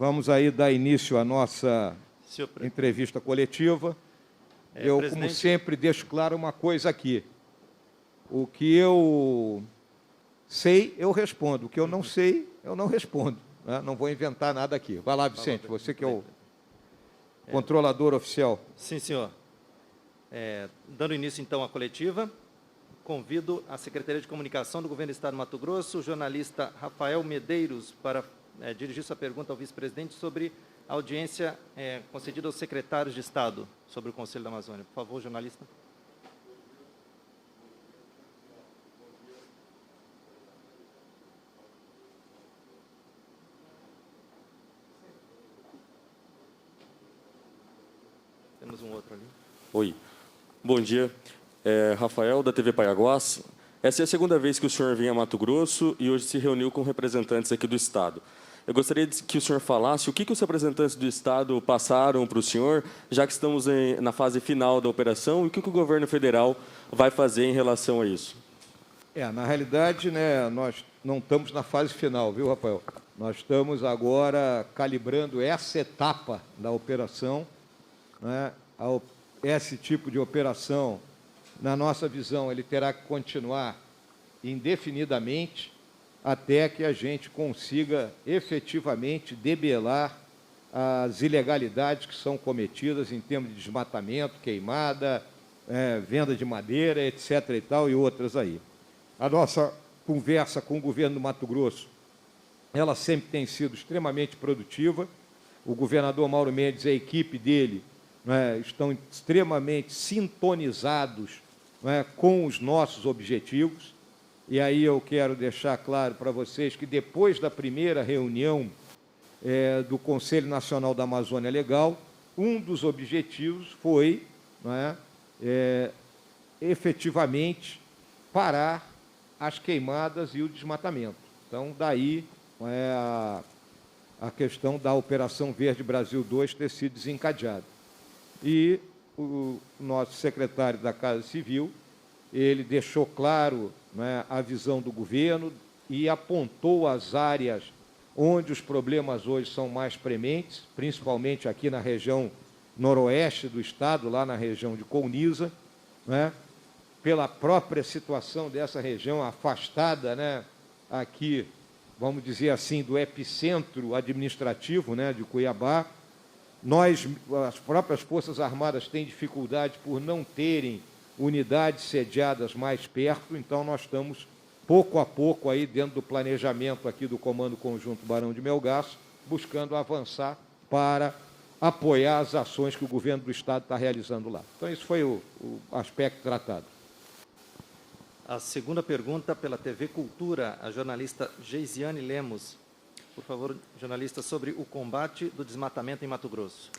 Vamos aí dar início à nossa entrevista coletiva. Eu, como sempre, deixo claro uma coisa aqui. O que eu sei, eu respondo. O que eu não sei, eu não respondo. Né? Não vou inventar nada aqui. Vai lá, Vicente, você que é o controlador oficial. Sim, senhor. Dando início, então, à coletiva, convido a Secretaria de Comunicação do Governo do Estado de Mato Grosso, o jornalista Rafael Medeiros, para dirigir sua pergunta ao vice-presidente sobre a audiência concedida aos secretários de Estado sobre o Conselho da Amazônia. Por favor, jornalista. Temos um outro ali. Oi. Bom dia. Rafael, da TV Paiaguás. Essa é a segunda vez que o senhor vem a Mato Grosso e hoje se reuniu com representantes aqui do Estado. Eu gostaria que o senhor falasse o que os representantes do Estado passaram para o senhor, já que estamos na fase final da operação, e o que o governo federal vai fazer em relação a isso. Na realidade, né, nós não estamos na fase final, viu, Rafael? Nós estamos agora calibrando essa etapa da operação, né? Esse tipo de operação, na nossa visão, ele terá que continuar indefinidamente até que a gente consiga efetivamente debelar as ilegalidades que são cometidas em termos de desmatamento, queimada, venda de madeira, etc. e tal, e outras aí. A nossa conversa com o governo do Mato Grosso, ela sempre tem sido extremamente produtiva. O governador Mauro Mendes e a equipe dele estão extremamente sintonizados com os nossos objetivos. E aí eu quero deixar claro para vocês que depois da primeira reunião do Conselho Nacional da Amazônia Legal, um dos objetivos foi efetivamente parar as queimadas e o desmatamento. Então, daí a questão da Operação Verde Brasil 2 ter sido desencadeada. E o nosso secretário da Casa Civil, ele deixou claro a visão do governo e apontou as áreas onde os problemas hoje são mais prementes, principalmente aqui na região noroeste do estado, lá na região de Colniza, pela própria situação dessa região afastada, aqui, vamos dizer assim, do epicentro administrativo, de Cuiabá. As próprias Forças Armadas têm dificuldade por não terem unidades sediadas mais perto, então nós estamos, pouco a pouco, aí dentro do planejamento aqui do Comando Conjunto Barão de Melgaço, buscando avançar para apoiar as ações que o governo do Estado está realizando lá. Então, isso foi o aspecto tratado. A segunda pergunta pela TV Cultura, a jornalista Geisiane Lemos. Por favor, jornalista, sobre o combate do desmatamento em Mato Grosso.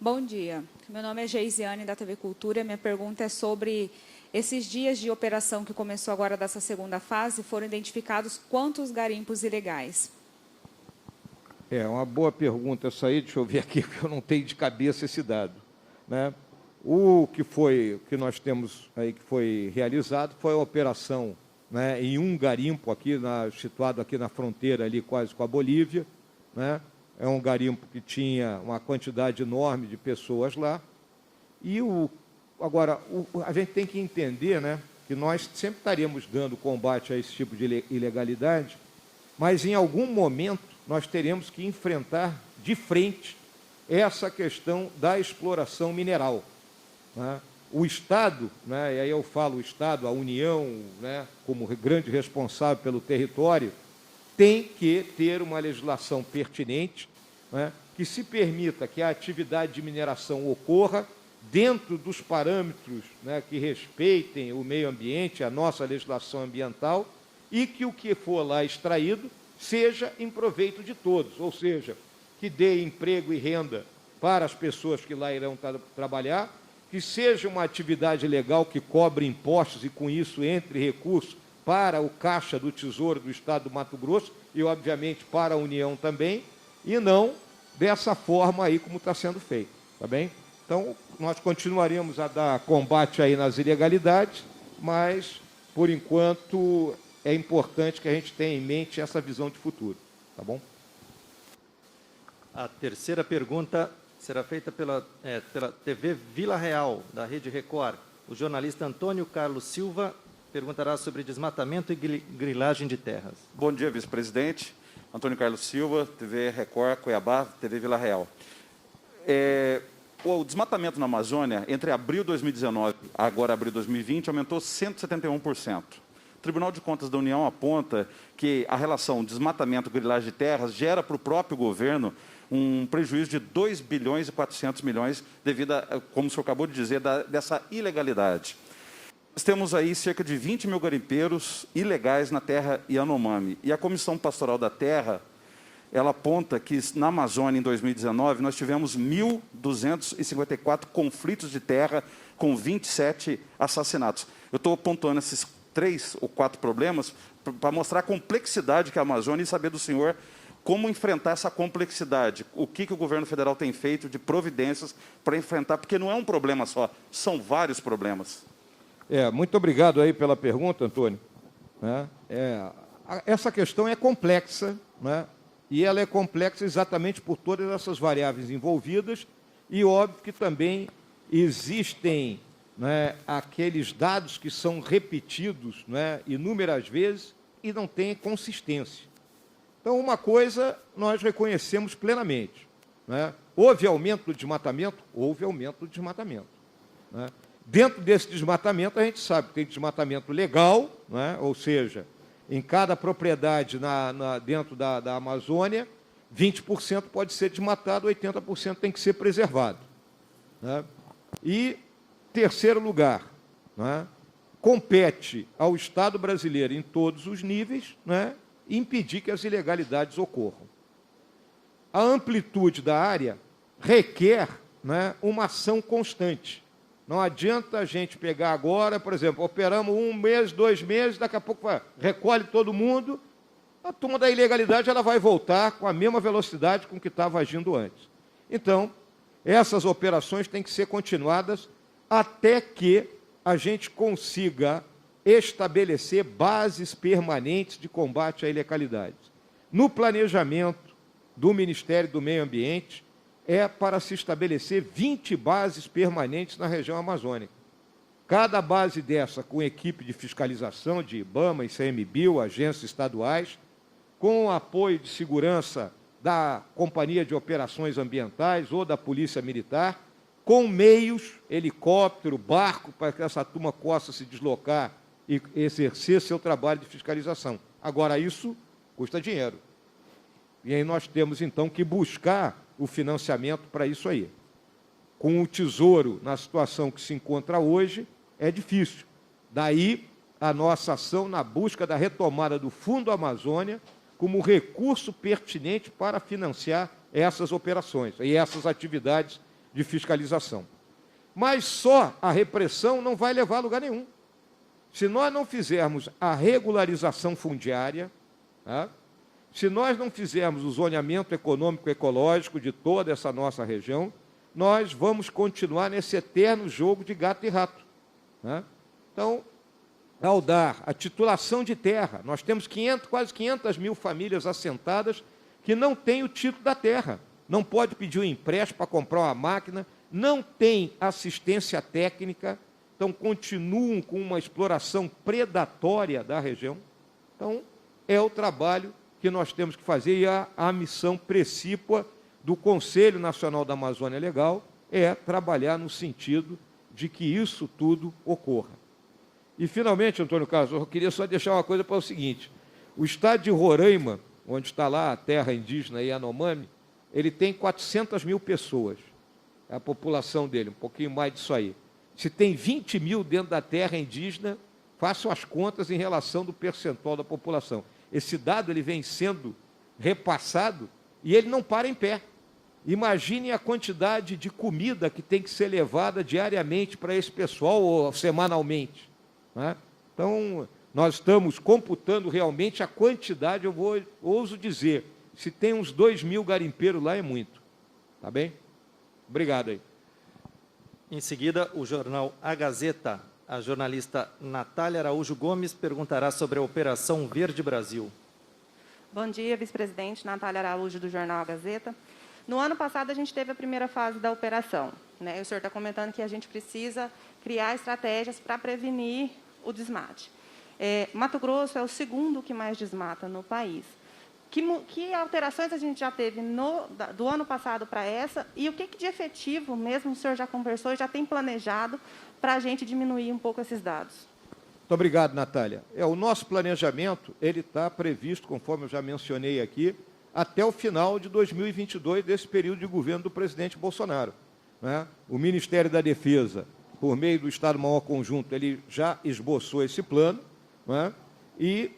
Bom dia. Meu nome é Geisiane, da TV Cultura. Minha pergunta é sobre esses dias de operação que começou agora dessa segunda fase, foram identificados quantos garimpos ilegais? Uma boa pergunta essa aí, deixa eu ver aqui, porque eu não tenho de cabeça esse dado. O que nós temos aí que foi realizado foi a operação em um garimpo aqui, situado aqui na fronteira, ali quase com a Bolívia. É um garimpo que tinha uma quantidade enorme de pessoas lá. E agora, a gente tem que entender que nós sempre estaremos dando combate a esse tipo de ilegalidade, mas em algum momento nós teremos que enfrentar de frente essa questão da exploração mineral. O Estado, e aí eu falo o Estado, a União, como grande responsável pelo território, tem que ter uma legislação pertinente, que se permita que a atividade de mineração ocorra dentro dos parâmetros que respeitem o meio ambiente, a nossa legislação ambiental, e que o que for lá extraído seja em proveito de todos, ou seja, que dê emprego e renda para as pessoas que lá irão trabalhar, que seja uma atividade legal que cobre impostos e, com isso, entre recursos para o Caixa do Tesouro do Estado do Mato Grosso e, obviamente, para a União também, e não dessa forma aí como está sendo feito, tá bem? Então, nós continuaremos a dar combate aí nas ilegalidades, mas, por enquanto, é importante que a gente tenha em mente essa visão de futuro, tá bom? A terceira pergunta será feita pela TV Vila Real, da Rede Record. O jornalista Antônio Carlos Silva perguntará sobre desmatamento e grilagem de terras. Bom dia, vice-presidente. Antônio Carlos Silva, TV Record, Cuiabá, TV Vila Real. O desmatamento na Amazônia, entre abril de 2019 e agora abril de 2020, aumentou 171%. O Tribunal de Contas da União aponta que a relação desmatamento-grilagem de terras gera para o próprio governo um prejuízo de 2 bilhões e 400 milhões devido a, como o senhor acabou de dizer, dessa ilegalidade. Nós temos aí cerca de 20 mil garimpeiros ilegais na terra Yanomami. E a Comissão Pastoral da Terra, ela aponta que na Amazônia, em 2019, nós tivemos 1.254 conflitos de terra com 27 assassinatos. Eu estou apontando esses 3 ou 4 problemas para mostrar a complexidade que é a Amazônia e saber do senhor como enfrentar essa complexidade. O que o governo federal tem feito de providências para enfrentar, porque não é um problema só, são vários problemas. Muito obrigado aí pela pergunta, Antônio. Essa questão é complexa, né? E ela é complexa exatamente por todas essas variáveis envolvidas e óbvio que também existem, né, aqueles dados que são repetidos, né, inúmeras vezes e não têm consistência. Então, uma coisa nós reconhecemos plenamente, né? Houve aumento do desmatamento? Houve aumento do desmatamento, né? Dentro desse desmatamento, a gente sabe que tem desmatamento legal, né? Ou seja, em cada propriedade dentro da Amazônia, 20% pode ser desmatado, 80% tem que ser preservado, né? E, terceiro lugar, né, compete ao Estado brasileiro, em todos os níveis, né, impedir que as ilegalidades ocorram. A amplitude da área requer, né, uma ação constante. Não adianta a gente pegar agora, por exemplo, operamos 1 mês, 2 meses, daqui a pouco recolhe todo mundo, a turma da ilegalidade ela vai voltar com a mesma velocidade com que estava agindo antes. Então, essas operações têm que ser continuadas até que a gente consiga estabelecer bases permanentes de combate à ilegalidade. No planejamento do Ministério do Meio Ambiente, é para se estabelecer 20 bases permanentes na região amazônica. Cada base dessa com equipe de fiscalização de IBAMA, ICMBio, agências estaduais, com apoio de segurança da Companhia de Operações Ambientais ou da Polícia Militar, com meios, helicóptero, barco, para que essa turma possa se deslocar e exercer seu trabalho de fiscalização. Agora, isso custa dinheiro. E aí nós temos, então, que buscar o financiamento para isso aí. Com o Tesouro, na situação que se encontra hoje, é difícil. Daí a nossa ação na busca da retomada do Fundo Amazônia como recurso pertinente para financiar essas operações e essas atividades de fiscalização. Mas só a repressão não vai levar a lugar nenhum. Se nós não fizermos a regularização fundiária, tá? Se nós não fizermos o zoneamento econômico e ecológico de toda essa nossa região, nós vamos continuar nesse eterno jogo de gato e rato, né? Então, ao dar a titulação de terra, nós temos quase 500 mil famílias assentadas que não têm o título da terra, não pode pedir um empréstimo para comprar uma máquina, não tem assistência técnica, então continuam com uma exploração predatória da região. Então, é o trabalho que nós temos que fazer e a missão precípua do Conselho Nacional da Amazônia Legal é trabalhar no sentido de que isso tudo ocorra. E, finalmente, Antônio Carlos, eu queria só deixar uma coisa para o seguinte: o estado de Roraima, onde está lá a terra indígena Yanomami, ele tem 400 mil pessoas, é a população dele, um pouquinho mais disso aí. Se tem 20 mil dentro da terra indígena, façam as contas em relação do percentual da população. Esse dado ele vem sendo repassado e ele não para em pé. Imagine a quantidade de comida que tem que ser levada diariamente para esse pessoal ou semanalmente, né? Então, nós estamos computando realmente a quantidade, ouso dizer, se tem uns 2 mil garimpeiros lá é muito. Tá bem? Obrigado aí. Em seguida, o jornal A Gazeta. A jornalista Natália Araújo Gomes perguntará sobre a Operação Verde Brasil. Bom dia, vice-presidente. Natália Araújo, do jornal A Gazeta. No ano passado, a gente teve a primeira fase da operação, né? O senhor está comentando que a gente precisa criar estratégias para prevenir o desmate. Mato Grosso é o segundo que mais desmata no país. Que alterações a gente já teve do ano passado para essa, e o que de efetivo mesmo o senhor já conversou e já tem planejado para a gente diminuir um pouco esses dados? Muito obrigado, Natália. O nosso planejamento ele está previsto, conforme eu já mencionei aqui, até o final de 2022, desse período de governo do presidente Bolsonaro, né? O Ministério da Defesa, por meio do Estado-Maior Conjunto, ele já esboçou esse plano, né? E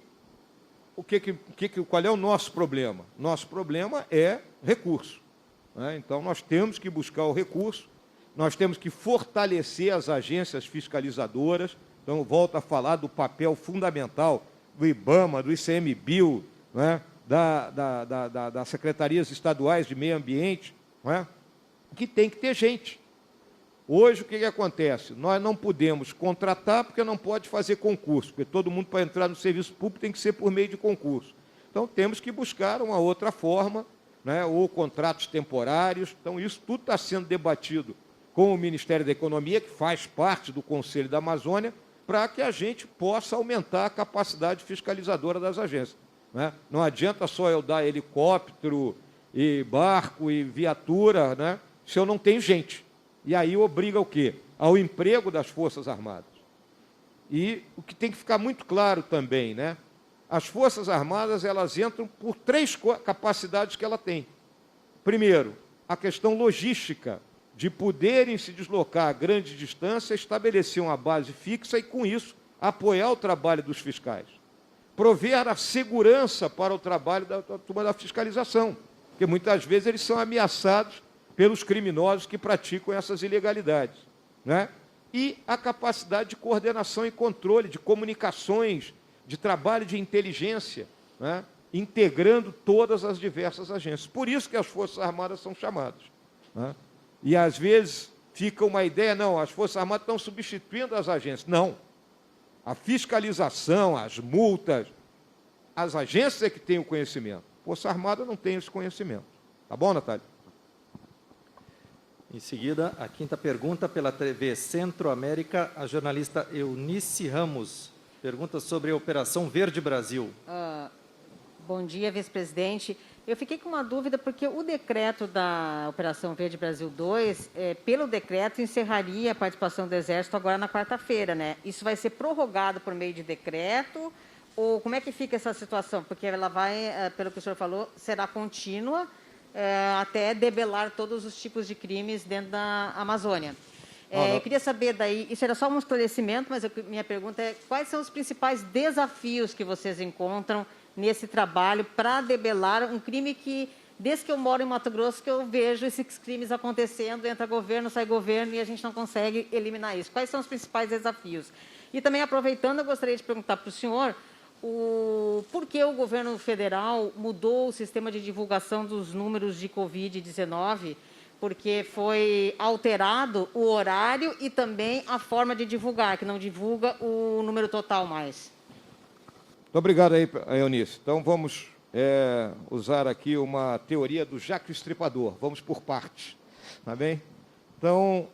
qual é o nosso problema? Nosso problema é recurso, né? Então, nós temos que buscar o recurso, nós temos que fortalecer as agências fiscalizadoras. Então, eu volto a falar do papel fundamental do IBAMA, do ICMBio, né? das secretarias estaduais de meio ambiente, né? Que tem que ter gente. Hoje, o que acontece? Nós não podemos contratar porque não pode fazer concurso, porque todo mundo, para entrar no serviço público, tem que ser por meio de concurso. Então, temos que buscar uma outra forma, né? Ou contratos temporários. Então, isso tudo está sendo debatido com o Ministério da Economia, que faz parte do Conselho da Amazônia, para que a gente possa aumentar a capacidade fiscalizadora das agências, né? Não adianta só eu dar helicóptero, e barco, e viatura, né? Se eu não tenho gente. E aí obriga o quê? Ao emprego das Forças Armadas. E o que tem que ficar muito claro também, né? As Forças Armadas, elas entram por 3 capacidades que ela tem. Primeiro, a questão logística, de poderem se deslocar a grande distância, estabelecer uma base fixa e, com isso, apoiar o trabalho dos fiscais. Prover a segurança para o trabalho da turma da fiscalização, porque muitas vezes eles são ameaçados pelos criminosos que praticam essas ilegalidades, né? E a capacidade de coordenação e controle, de comunicações, de trabalho de inteligência, né? Integrando todas as diversas agências. Por isso que as Forças Armadas são chamadas, né? E, às vezes, fica uma ideia, não, as Forças Armadas estão substituindo as agências. Não. A fiscalização, as multas, as agências é que têm o conhecimento. A Força Armada não tem esse conhecimento. Tá bom, Natália? Em seguida, a 5ª pergunta pela TV Centro-América, a jornalista Eunice Ramos. Pergunta sobre a Operação Verde Brasil. Bom dia, vice-presidente. Eu fiquei com uma dúvida, porque o decreto da Operação Verde Brasil 2, pelo decreto, encerraria a participação do Exército agora na quarta-feira, né? Isso vai ser prorrogado por meio de decreto? Ou como é que fica essa situação? Porque ela vai, pelo que o senhor falou, será contínua até debelar todos os tipos de crimes dentro da Amazônia. Eu queria saber daí, isso era só um esclarecimento, mas minha pergunta é, quais são os principais desafios que vocês encontram nesse trabalho para debelar um crime que, desde que eu moro em Mato Grosso, que eu vejo esses crimes acontecendo, entra governo, sai governo, e a gente não consegue eliminar isso. Quais são os principais desafios? E também, aproveitando, eu gostaria de perguntar para o senhor por que o governo federal mudou o sistema de divulgação dos números de Covid-19, porque foi alterado o horário e também a forma de divulgar, que não divulga o número total mais. Muito obrigado aí, Eunice. Então, vamos usar aqui uma teoria do Jaque o Estripador. Vamos por partes, tá bem? Então,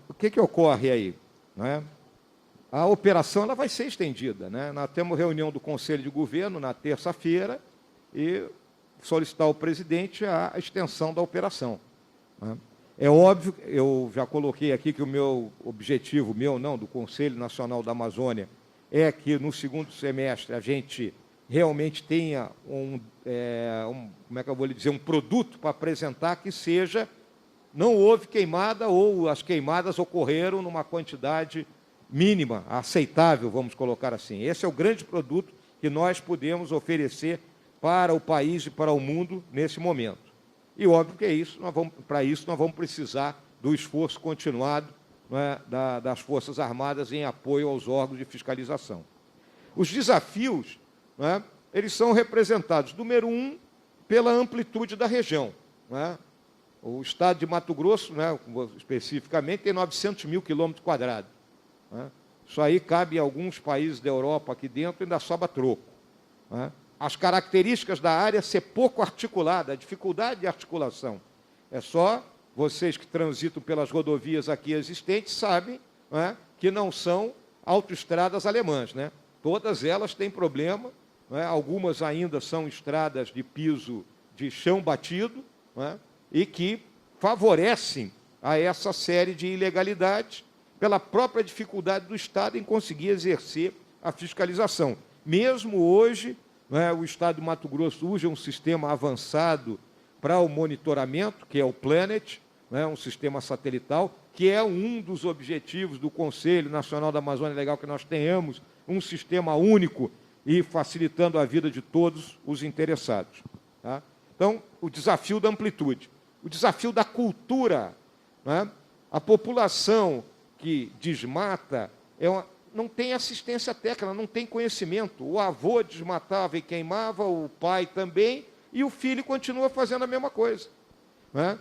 o que ocorre aí, né? A operação ela vai ser estendida, né? Nós temos reunião do Conselho de Governo na terça-feira e solicitar ao presidente a extensão da operação, né? É óbvio, eu já coloquei aqui que o meu objetivo, do Conselho Nacional da Amazônia, é que no segundo semestre a gente realmente tenha como é que eu vou lhe dizer, um produto para apresentar que seja, não houve queimada ou as queimadas ocorreram numa quantidade mínima, aceitável, vamos colocar assim. Esse é o grande produto que nós podemos oferecer para o país e para o mundo nesse momento. E óbvio que para isso nós vamos precisar do esforço continuado, né, das Forças Armadas em apoio aos órgãos de fiscalização. Os desafios, né, eles são representados, número 1, pela amplitude da região, né? O estado de Mato Grosso, né, especificamente, tem 900 mil quilômetros quadrados, né? Isso aí cabe em alguns países da Europa aqui dentro e ainda sobra troco, né? as características da área ser pouco articulada, a dificuldade de articulação. É só vocês que transitam pelas rodovias aqui existentes sabem, não é, que não são autoestradas alemãs, né? Todas elas têm problema, não é? Algumas ainda são estradas de piso de chão batido, não é? E que favorecem a essa série de ilegalidades pela própria dificuldade do Estado em conseguir exercer a fiscalização. Mesmo hoje, não é, o Estado do Mato Grosso usa um sistema avançado para o monitoramento, que é o Planet, não é, um sistema satelital, que é um dos objetivos do Conselho Nacional da Amazônia Legal, que nós tenhamos um sistema único e facilitando a vida de todos os interessados. Tá? Então, o desafio da amplitude, o desafio da cultura, né? A população que desmata não tem assistência técnica, não tem conhecimento. O avô desmatava e queimava, o pai também, e o filho continua fazendo a mesma coisa. Né?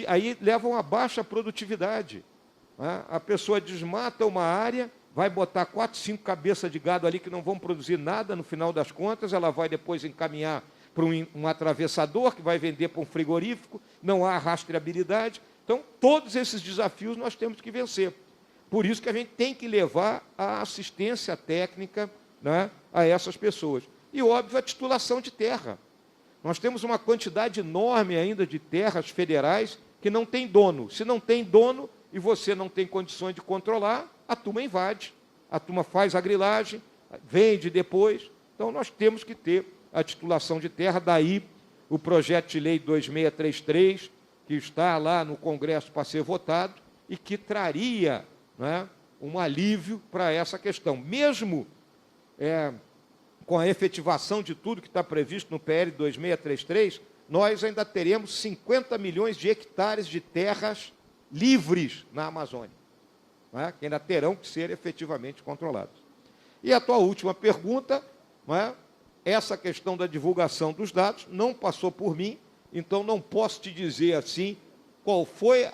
Aí levam a baixa produtividade. Né? A pessoa desmata uma área, vai botar 4, 5 cabeças de gado ali que não vão produzir nada no final das contas, ela vai depois encaminhar para um atravessador, que vai vender para um frigorífico, não há rastreabilidade. Então, todos esses desafios nós temos que vencer. Por isso que a gente tem que levar a assistência técnica, né, a essas pessoas. E, óbvio, a titulação de terra. Nós temos uma quantidade enorme ainda de terras federais que não tem dono. Se não tem dono e você não tem condições de controlar, a turma invade, a turma faz a grilagem, vende depois. Então, nós temos que ter a titulação de terra, daí o projeto de lei 2633, que está lá no Congresso para ser votado, e que traria, né, um alívio para essa questão. Mesmo com a efetivação de tudo que está previsto no PL 2633, nós ainda teremos 50 milhões de hectares de terras livres na Amazônia, né, que ainda terão que ser efetivamente controlados. E a tua última pergunta, né, essa questão da divulgação dos dados não passou por mim, então não posso te dizer assim qual foi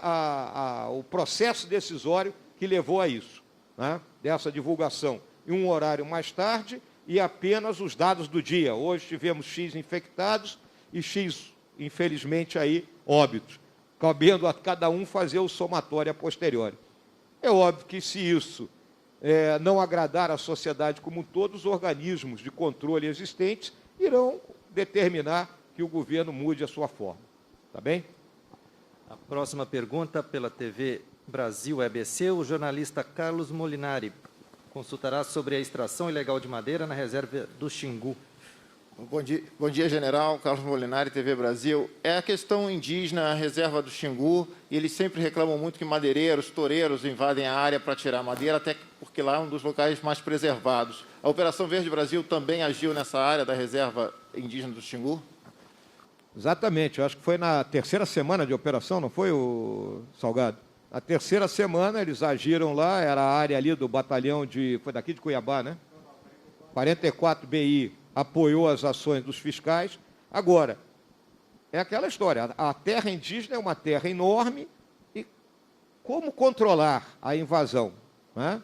o processo decisório que levou a isso, né, dessa divulgação em um horário mais tarde e apenas os dados do dia. Hoje tivemos X infectados e X, infelizmente, aí, óbitos, cabendo a cada um fazer o somatório a posteriori. É óbvio que se isso não agradar a sociedade como um todo, os organismos de controle existentes irão determinar que o governo mude a sua forma. Tá bem? A próxima pergunta pela TV Brasil EBC, o jornalista Carlos Molinari consultará sobre a extração ilegal de madeira na reserva do Xingu. Bom dia, general. Carlos Molinari, TV Brasil. É a questão indígena, a reserva do Xingu, e eles sempre reclamam muito que madeireiros, toureiros invadem a área para tirar madeira, até porque lá é um dos locais mais preservados. A Operação Verde Brasil também agiu nessa área da reserva indígena do Xingu? Exatamente, eu acho que foi na terceira semana de operação, não foi, o Salgado? Na terceira semana eles agiram lá, era a área ali do batalhão foi daqui de Cuiabá, né? 44 BI apoiou as ações dos fiscais. Agora, é aquela história, a terra indígena é uma terra enorme e como controlar a invasão, né?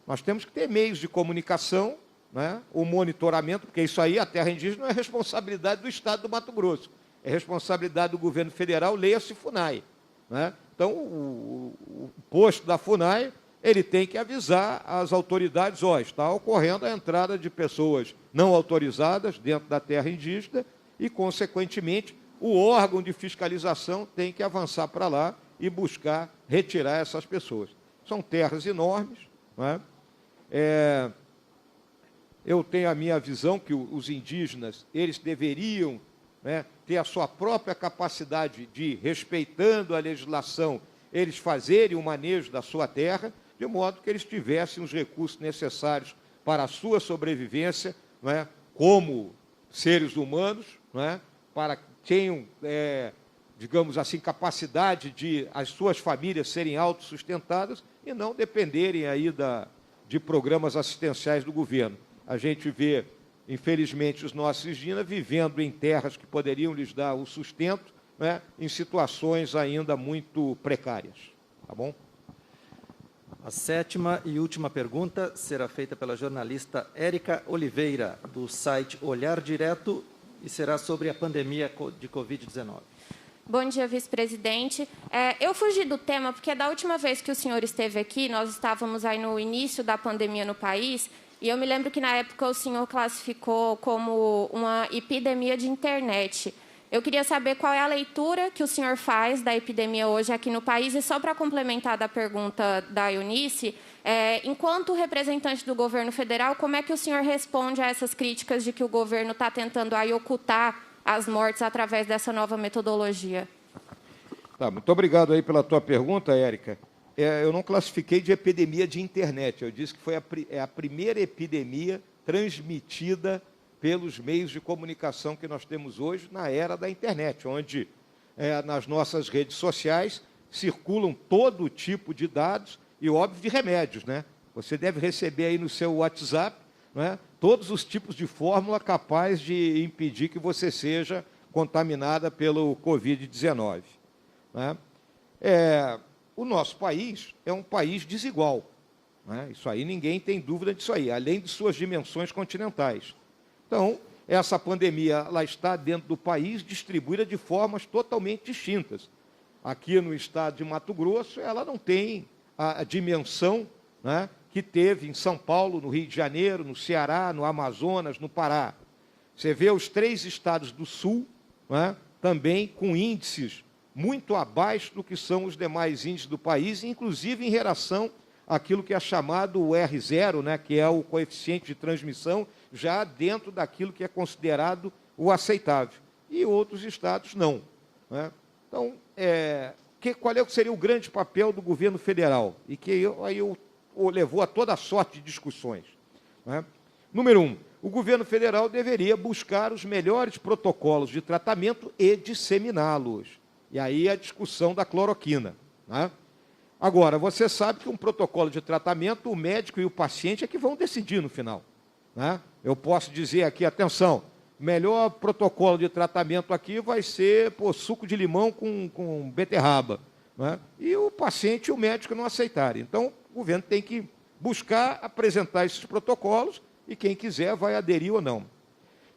Nós temos que ter meios de comunicação, né? O monitoramento, porque isso aí, a terra indígena, não é responsabilidade do Estado do Mato Grosso, é responsabilidade do governo federal, leia-se FUNAI, né? Então, o posto da FUNAI, ele tem que avisar as autoridades, está ocorrendo a entrada de pessoas não autorizadas dentro da terra indígena e, consequentemente, o órgão de fiscalização tem que avançar para lá e buscar retirar essas pessoas. São terras enormes, não é? Eu tenho a minha visão que os indígenas, eles deveriam, né, ter a sua própria capacidade de, respeitando a legislação, eles fazerem o manejo da sua terra, de modo que eles tivessem os recursos necessários para a sua sobrevivência, não é, como seres humanos, não é, para que tenham, digamos assim, capacidade de as suas famílias serem autossustentadas e não dependerem aí de programas assistenciais do governo. A gente vê, infelizmente, os nossos indígenas vivendo em terras que poderiam lhes dar o sustento, né, em situações ainda muito precárias. Tá bom? A sétima e última pergunta será feita pela jornalista Érica Oliveira, do site Olhar Direto, e será sobre a pandemia de Covid-19. Bom dia, vice-presidente. Eu fugi do tema porque da última vez que o senhor esteve aqui, nós estávamos aí no início da pandemia no país, e eu me lembro que na época o senhor classificou como uma epidemia de internet. Eu queria saber qual é a leitura que o senhor faz da epidemia hoje aqui no país, e só para complementar da pergunta da Eunice, enquanto representante do governo federal, como é que o senhor responde a essas críticas de que o governo está tentando aí ocultar as mortes através dessa nova metodologia? Tá, muito obrigado aí pela tua pergunta, Érica. Eu não classifiquei de epidemia de internet, eu disse que foi a primeira epidemia transmitida pelos meios de comunicação que nós temos hoje na era da internet, onde nas nossas redes sociais circulam todo tipo de dados e, óbvio, de remédios, né? Você deve receber aí no seu WhatsApp, né, todos os tipos de fórmula capaz de impedir que você seja contaminada pelo Covid-19. Né? O nosso país é um país desigual. Né? Isso aí, ninguém tem dúvida disso aí, além de suas dimensões continentais. Então, essa pandemia ela está dentro do país, distribuída de formas totalmente distintas. Aqui no estado de Mato Grosso, ela não tem a dimensão, né, que teve em São Paulo, no Rio de Janeiro, no Ceará, no Amazonas, no Pará. Você vê os 3 estados do Sul, né, também com índices muito abaixo do que são os demais índices do país, inclusive em relação àquilo que é chamado o R0, né, que é o coeficiente de transmissão, já dentro daquilo que é considerado o aceitável. E outros estados não. Né? Então, qual seria o grande papel do governo federal? E que aí levou a toda sorte de discussões. Né? Número 1, o governo federal deveria buscar os melhores protocolos de tratamento e disseminá-los. E aí a discussão da cloroquina. Né? Agora, você sabe que um protocolo de tratamento, o médico e o paciente é que vão decidir no final. Né? Eu posso dizer aqui, atenção, o melhor protocolo de tratamento aqui vai ser suco de limão com beterraba. Né? E o paciente e o médico não aceitarem. Então, o governo tem que buscar apresentar esses protocolos e quem quiser vai aderir ou não.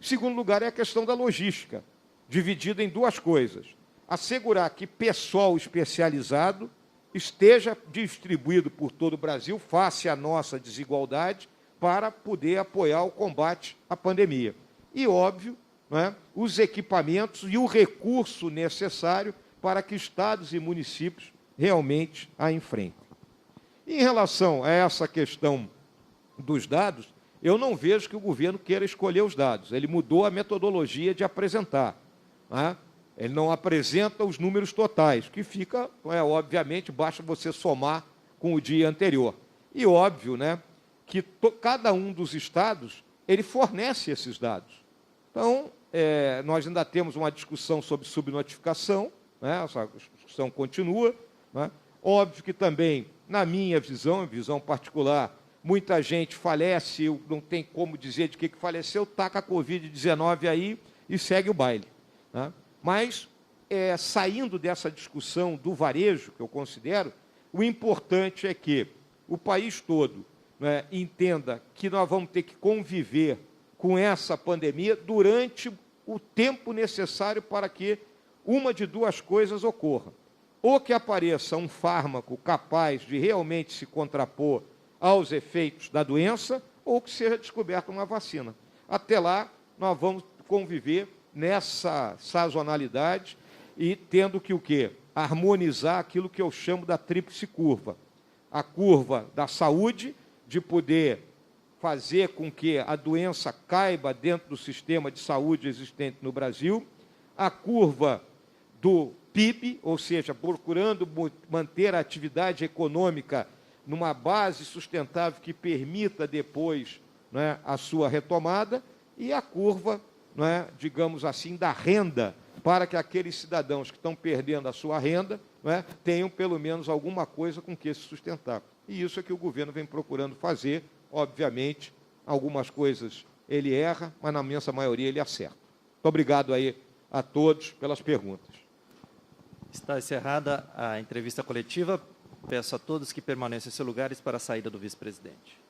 Em segundo lugar, é a questão da logística, dividida em 2 coisas. Assegurar que pessoal especializado esteja distribuído por todo o Brasil, face à nossa desigualdade, para poder apoiar o combate à pandemia. E, óbvio, né, os equipamentos e o recurso necessário para que estados e municípios realmente a enfrentem. Em relação a essa questão dos dados, eu não vejo que o governo queira escolher os dados. Ele mudou a metodologia de apresentar. Né? Ele não apresenta os números totais, que fica, obviamente, basta você somar com o dia anterior. E óbvio, né, que cada um dos estados ele fornece esses dados. Então, nós ainda temos uma discussão sobre subnotificação, né, essa discussão continua. Né? Óbvio que também, na minha visão particular, muita gente falece, não tem como dizer de que faleceu, taca a Covid-19 aí e segue o baile. Né? Mas, saindo dessa discussão do varejo, que eu considero, o importante é que o país todo, né, entenda que nós vamos ter que conviver com essa pandemia durante o tempo necessário para que uma de 2 coisas ocorra. Ou que apareça um fármaco capaz de realmente se contrapor aos efeitos da doença, ou que seja descoberta uma vacina. Até lá, nós vamos conviver nessa sazonalidade e tendo que o quê? Harmonizar aquilo que eu chamo da tríplice curva. A curva da saúde, de poder fazer com que a doença caiba dentro do sistema de saúde existente no Brasil, a curva do PIB, ou seja, procurando manter a atividade econômica numa base sustentável que permita depois, né, a sua retomada, e a curva, né, digamos assim, da renda, para que aqueles cidadãos que estão perdendo a sua renda, né, tenham pelo menos alguma coisa com que se sustentar. E isso é que o governo vem procurando fazer. Obviamente, algumas coisas ele erra, mas na imensa maioria ele acerta. Muito obrigado aí a todos pelas perguntas. Está encerrada a entrevista coletiva. Peço a todos que permaneçam em seus lugares para a saída do vice-presidente.